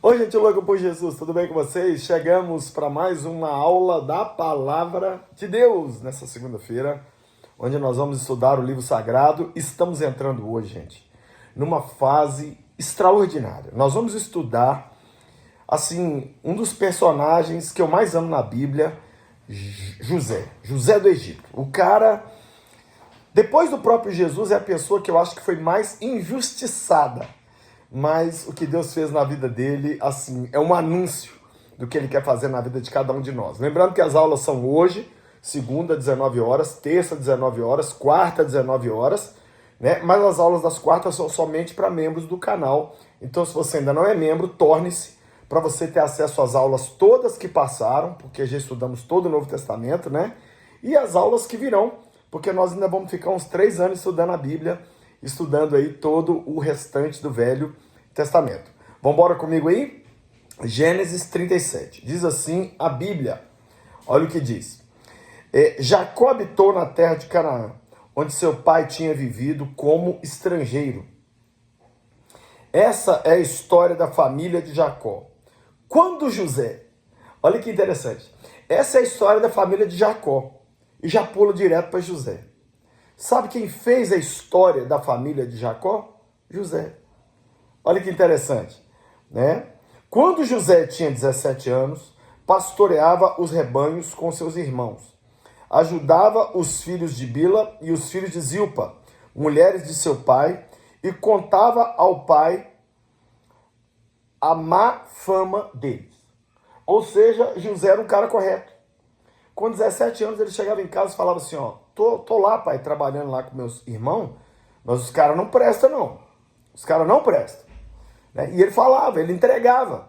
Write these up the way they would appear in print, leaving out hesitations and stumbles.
Oi, gente louca por Jesus, tudo bem com vocês? Chegamos para mais uma aula da Palavra de Deus nessa segunda-feira, onde nós vamos estudar o livro sagrado. Estamos entrando hoje, gente, numa fase extraordinária. Nós vamos estudar, assim, um dos personagens que eu mais amo na Bíblia, José do Egito. O cara, depois do próprio Jesus, é a pessoa que eu acho que foi mais injustiçada. Mas o que Deus fez na vida dele, assim, é um anúncio do que ele quer fazer na vida de cada um de nós. Lembrando que as aulas são hoje, segunda, 19 horas, terça, 19 horas, quarta, 19 horas, né? Mas as aulas das quartas são somente para membros do canal. Então, se você ainda não é membro, torne-se, para você ter acesso às aulas todas que passaram, porque já estudamos todo o Novo Testamento, né? E as aulas que virão, porque nós ainda vamos ficar uns 3 anos estudando a Bíblia, estudando aí todo o restante do Velho Testamento. Vamos embora comigo aí? Gênesis 37. Diz assim a Bíblia. Olha o que diz. Jacó habitou na terra de Canaã, onde seu pai tinha vivido como estrangeiro. Essa é a história da família de Jacó. Quando José... Olha que interessante. Essa é a história da família de Jacó. E já pula direto para José. Sabe quem fez a história da família de Jacó? José. Olha que interessante, né? Quando José tinha 17 anos, pastoreava os rebanhos com seus irmãos. Ajudava os filhos de Bila e os filhos de Zilpa, mulheres de seu pai, e contava ao pai a má fama deles. Ou seja, José era um cara correto. Com 17 anos ele chegava em casa e falava assim, ó, tô lá, pai, trabalhando lá com meus irmãos, mas os caras não prestam, não. Os caras não prestam. Né? E ele falava, ele entregava.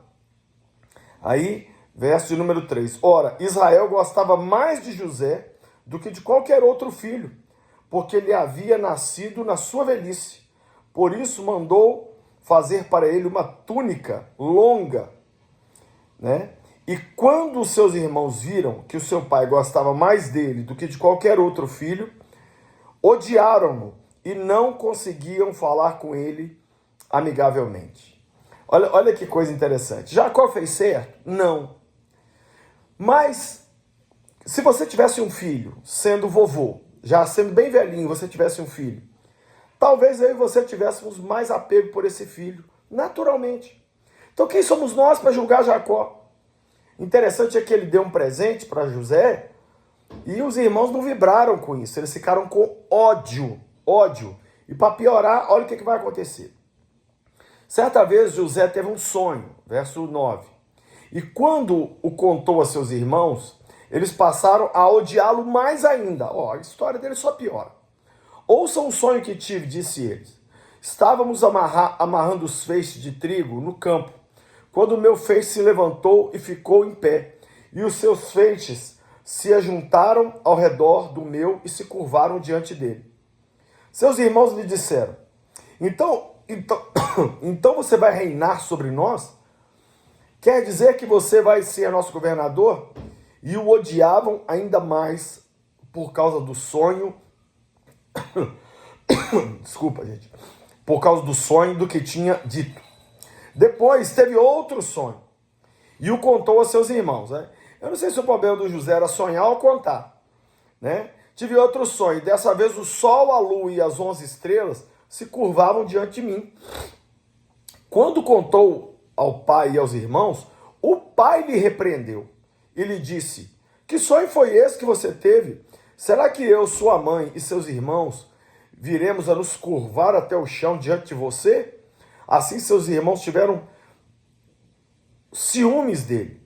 Aí, verso de número 3. Ora, Israel gostava mais de José do que de qualquer outro filho, porque ele havia nascido na sua velhice. Por isso mandou fazer para ele uma túnica longa, né? E quando os seus irmãos viram que o seu pai gostava mais dele do que de qualquer outro filho, odiaram-no e não conseguiam falar com ele amigavelmente. Olha que coisa interessante. Jacó fez certo? Não. Mas, se você tivesse um filho, sendo vovô, já sendo bem velhinho, você tivesse um filho, talvez eu e você tivéssemos mais apego por esse filho, naturalmente. Então, quem somos nós para julgar Jacó? Interessante é que ele deu um presente para José e os irmãos não vibraram com isso. Eles ficaram com ódio. E para piorar, olha o que vai acontecer. Certa vez José teve um sonho, verso 9. E quando o contou a seus irmãos, eles passaram a odiá-lo mais ainda. A história dele só piora. Ouçam o sonho que tive, disse eles. Estávamos amarrando os feixes de trigo no campo, quando o meu feixe se levantou e ficou em pé, e os seus feixes se ajuntaram ao redor do meu e se curvaram diante dele. Seus irmãos lhe disseram, então você vai reinar sobre nós? Quer dizer que você vai ser nosso governador? E o odiavam ainda mais por causa do sonho. Desculpa, gente. Por causa do sonho do que tinha dito. Depois teve outro sonho e o contou a seus irmãos. Né? Eu não sei se o problema do José era sonhar ou contar. Né? Tive outro sonho, dessa vez o sol, a lua e as 11 estrelas se curvavam diante de mim. Quando contou ao pai e aos irmãos, o pai lhe repreendeu e lhe disse, que sonho foi esse que você teve? Será que eu, sua mãe e seus irmãos viremos a nos curvar até o chão diante de você? Assim seus irmãos tiveram ciúmes dele.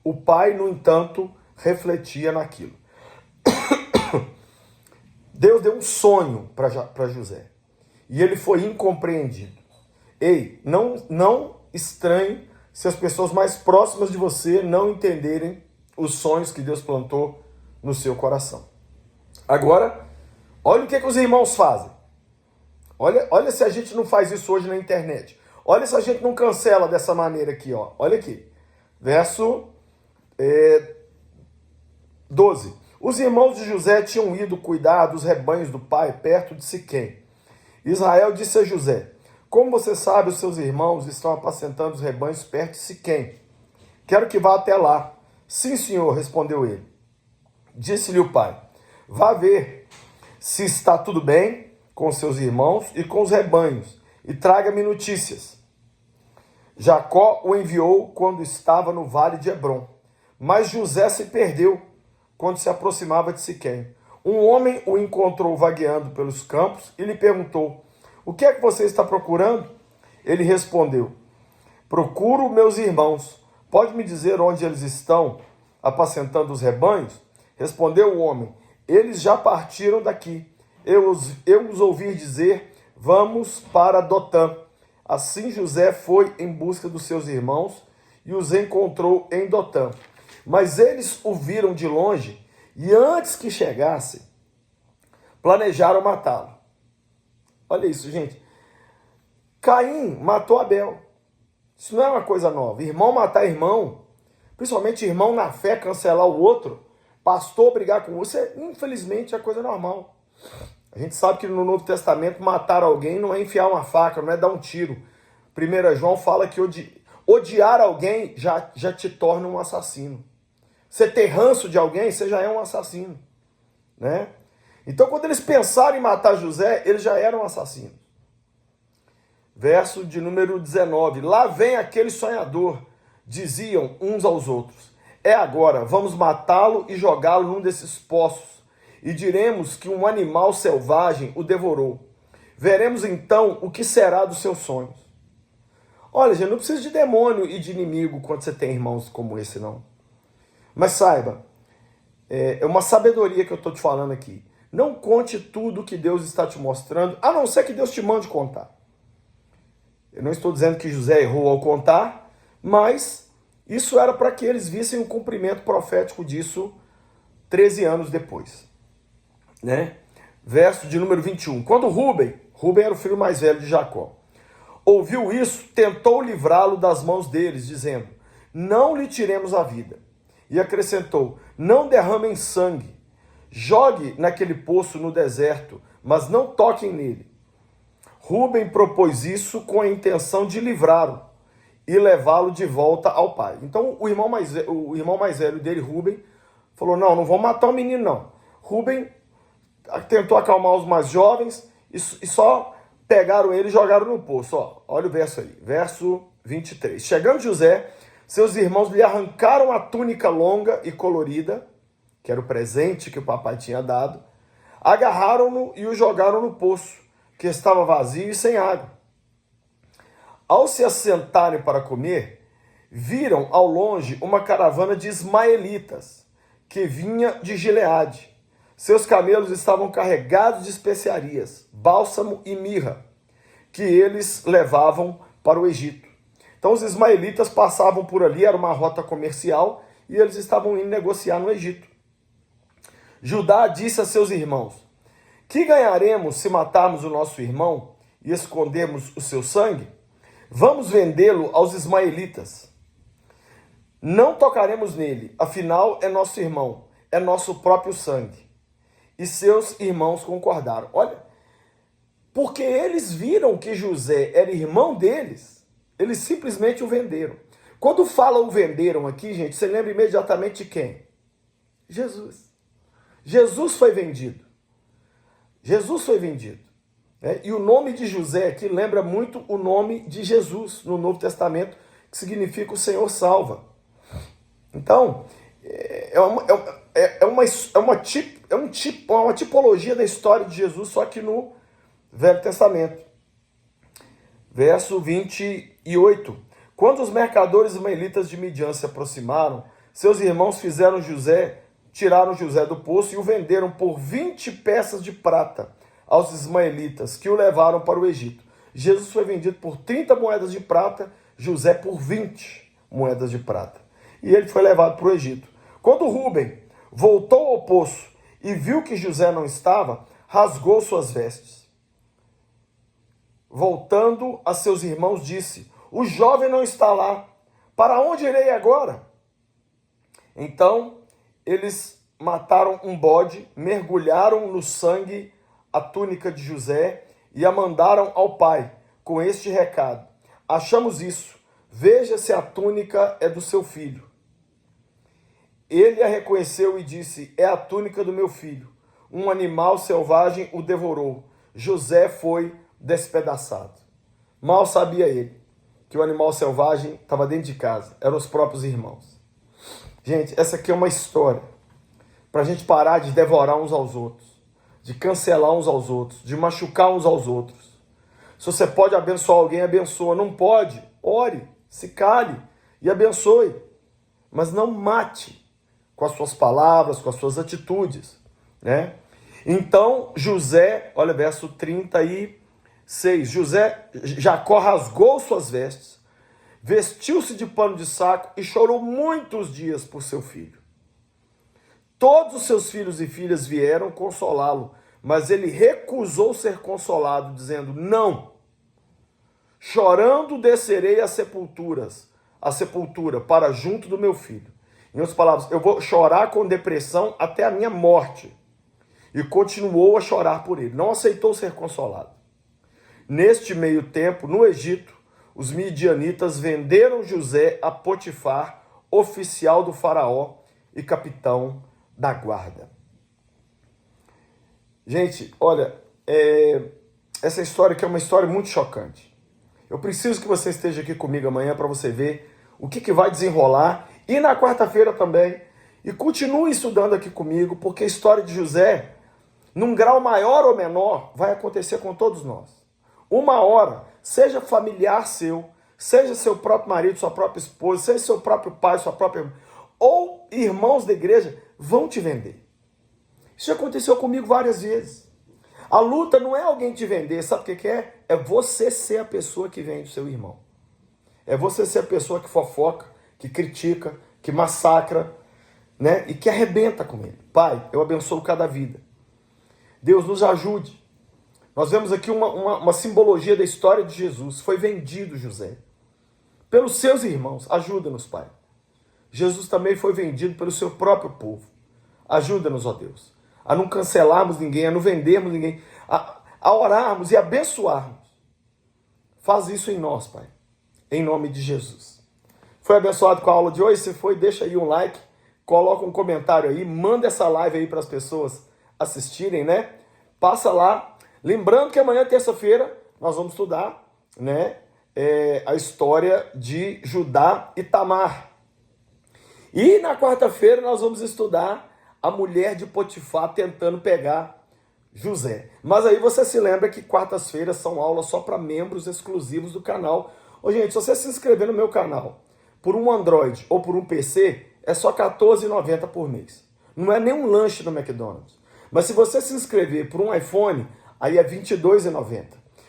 O pai, no entanto, refletia naquilo. Deus deu um sonho para José. E ele foi incompreendido. Ei, não estranhe se as pessoas mais próximas de você não entenderem os sonhos que Deus plantou no seu coração. Agora, olha o que os irmãos fazem. Olha se a gente não faz isso hoje na internet. Olha se a gente não cancela dessa maneira aqui, ó. Olha aqui. Verso 12. Os irmãos de José tinham ido cuidar dos rebanhos do pai perto de Siquém. Israel disse a José, Como você sabe, os seus irmãos estão apacentando os rebanhos perto de Siquém. Quero que vá até lá. Sim, senhor, respondeu ele. Disse-lhe o pai, vá ver se está tudo bem com seus irmãos e com os rebanhos, e traga-me notícias. Jacó o enviou quando estava no vale de Hebrom, mas José se perdeu quando se aproximava de Siquém. Um homem o encontrou vagueando pelos campos e lhe perguntou, o que é que você está procurando? Ele respondeu, procuro meus irmãos. Pode me dizer onde eles estão apacentando os rebanhos? Respondeu o homem, eles já partiram daqui. Eu os ouvi dizer, vamos para Dotã. Assim José foi em busca dos seus irmãos e os encontrou em Dotã. Mas eles o viram de longe e antes que chegasse, planejaram matá-lo. Olha isso, gente. Caim matou Abel. Isso não é uma coisa nova. Irmão matar irmão, principalmente irmão na fé cancelar o outro, pastor brigar com você, infelizmente é coisa normal. A gente sabe que no Novo Testamento matar alguém não é enfiar uma faca, não é dar um tiro. 1 João fala que odiar alguém já te torna um assassino. Você ter ranço de alguém, você já é um assassino, né? Então, quando eles pensaram em matar José, eles já eram assassinos. Verso de número 19. Lá vem aquele sonhador, diziam uns aos outros. É agora, vamos matá-lo e jogá-lo num desses poços. E diremos que um animal selvagem o devorou. Veremos então o que será dos seus sonhos. Olha, gente, não precisa de demônio e de inimigo quando você tem irmãos como esse, não. Mas saiba, é uma sabedoria que eu estou te falando aqui. Não conte tudo que Deus está te mostrando, a não ser que Deus te mande contar. Eu não estou dizendo que José errou ao contar, mas isso era para que eles vissem o cumprimento profético disso 13 anos depois, né? Verso de número 21. Quando Rúben era o filho mais velho de Jacó, ouviu isso, tentou livrá-lo das mãos deles, dizendo, não lhe tiremos a vida. E acrescentou, não derramem sangue, jogue naquele poço no deserto, mas não toquem nele. Rúben propôs isso com a intenção de livrá-lo e levá-lo de volta ao pai. Então o irmão mais velho dele, Rúben, falou, não vão matar o menino não. Rúben tentou acalmar os mais jovens e só pegaram ele e jogaram no poço. Ó, olha o verso aí, verso 23. Chegando José, seus irmãos lhe arrancaram a túnica longa e colorida, que era o presente que o papai tinha dado, agarraram-no e o jogaram no poço, que estava vazio e sem água. Ao se assentarem para comer, viram ao longe uma caravana de ismaelitas, que vinha de Gileade. Seus camelos estavam carregados de especiarias, bálsamo e mirra, que eles levavam para o Egito. Então os ismaelitas passavam por ali, era uma rota comercial, e eles estavam indo negociar no Egito. Judá disse a seus irmãos, que ganharemos se matarmos o nosso irmão e escondermos o seu sangue? Vamos vendê-lo aos ismaelitas. Não tocaremos nele, afinal é nosso irmão, é nosso próprio sangue. E seus irmãos concordaram. Olha, porque eles viram que José era irmão deles, eles simplesmente o venderam. Quando fala o venderam aqui, gente, você lembra imediatamente de quem? Jesus. Jesus foi vendido. Jesus foi vendido. Né? E o nome de José aqui lembra muito o nome de Jesus no Novo Testamento, que significa o Senhor salva. Então, é uma tipologia da história de Jesus, só que no Velho Testamento. Verso 28. Quando os mercadores ismaelitas de Midian se aproximaram, seus irmãos tiraram José do poço e o venderam por 20 peças de prata aos ismaelitas, que o levaram para o Egito. Jesus foi vendido por 30 moedas de prata, José por 20 moedas de prata. E ele foi levado para o Egito. Quando Rúben voltou ao poço e viu que José não estava, rasgou suas vestes. Voltando a seus irmãos, disse, o jovem não está lá, para onde irei agora? Então, eles mataram um bode, mergulharam no sangue a túnica de José e a mandaram ao pai, com este recado: achamos isso, veja se a túnica é do seu filho. Ele a reconheceu e disse: é a túnica do meu filho. Um animal selvagem o devorou. José foi despedaçado. Mal sabia ele que o animal selvagem estava dentro de casa. Eram os próprios irmãos. Gente, essa aqui é uma história para a gente parar de devorar uns aos outros, de cancelar uns aos outros, de machucar uns aos outros. Se você pode abençoar alguém, abençoa. Não pode, ore, se cale e abençoe. Mas não mate com as suas palavras, com as suas atitudes, né? Então, José, olha verso 36, Jacó rasgou suas vestes, vestiu-se de pano de saco e chorou muitos dias por seu filho. Todos os seus filhos e filhas vieram consolá-lo, mas ele recusou ser consolado, dizendo: não, chorando descerei às sepulturas, a sepultura para junto do meu filho. Em outras palavras, eu vou chorar com depressão até a minha morte. E continuou a chorar por ele. Não aceitou ser consolado. Neste meio tempo, no Egito, os midianitas venderam José a Potifar, oficial do faraó e capitão da guarda. Gente, olha, essa história aqui é uma história muito chocante. Eu preciso que você esteja aqui comigo amanhã para você ver o que vai desenrolar. E na quarta-feira também. E continue estudando aqui comigo, porque a história de José, num grau maior ou menor, vai acontecer com todos nós. Uma hora, seja familiar seu, seja seu próprio marido, sua própria esposa, seja seu próprio pai, sua própria irmã, ou irmãos da igreja, vão te vender. Isso já aconteceu comigo várias vezes. A luta não é alguém te vender, sabe o que é? É você ser a pessoa que vende o seu irmão. É você ser a pessoa que fofoca, que critica, que massacra, né? E que arrebenta com ele. Pai, eu abençoo cada vida. Deus nos ajude. Nós vemos aqui uma simbologia da história de Jesus. Foi vendido José pelos seus irmãos. Ajuda-nos, Pai. Jesus também foi vendido pelo seu próprio povo. Ajuda-nos, ó Deus, a não cancelarmos ninguém, a não vendermos ninguém, a orarmos e abençoarmos. Faz isso em nós, Pai. Em nome de Jesus. Foi abençoado com a aula de hoje? Se foi, deixa aí um like, coloca um comentário aí, manda essa live aí para as pessoas assistirem, né? Passa lá. Lembrando que amanhã, terça-feira, nós vamos estudar, né, a história de Judá e Tamar. E na quarta-feira nós vamos estudar a mulher de Potifar tentando pegar José. Mas aí você se lembra que quartas-feiras são aulas só para membros exclusivos do canal. Ô, gente, se você se inscrever no meu canal por um Android ou por um PC, é só R$14,90 por mês. Não é nem um lanche no McDonald's. Mas se você se inscrever por um iPhone, aí é R$22,90.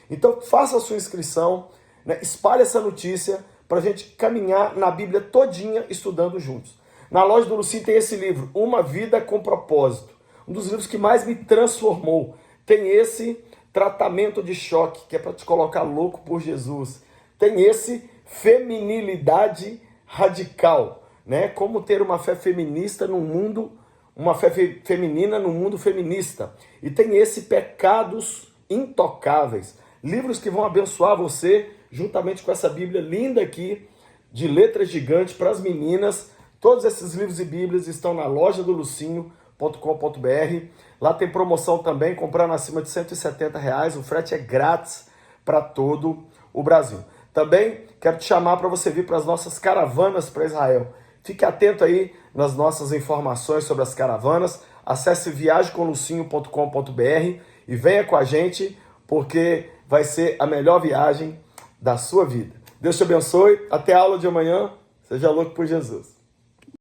Então faça a sua inscrição, né? Espalhe essa notícia para a gente caminhar na Bíblia todinha estudando juntos. Na loja do Luci tem esse livro, Uma Vida com Propósito. Um dos livros que mais me transformou. Tem esse Tratamento de Choque, que é para te colocar louco por Jesus. Tem esse Feminilidade Radical, né? Como ter uma fé feminista no mundo, uma fé feminina no mundo feminista. E tem esse Pecados Intocáveis. Livros que vão abençoar você, juntamente com essa Bíblia linda aqui, de letras gigantes para as meninas. Todos esses livros e Bíblias estão na loja do Lucinho.com.br. Lá tem promoção também, comprando acima de R$170. O frete é grátis para todo o Brasil. Também quero te chamar para você vir para as nossas caravanas para Israel. Fique atento aí nas nossas informações sobre as caravanas. Acesse viagemcomlucinho.com.br e venha com a gente, porque vai ser a melhor viagem da sua vida. Deus te abençoe. Até a aula de amanhã. Seja louco por Jesus.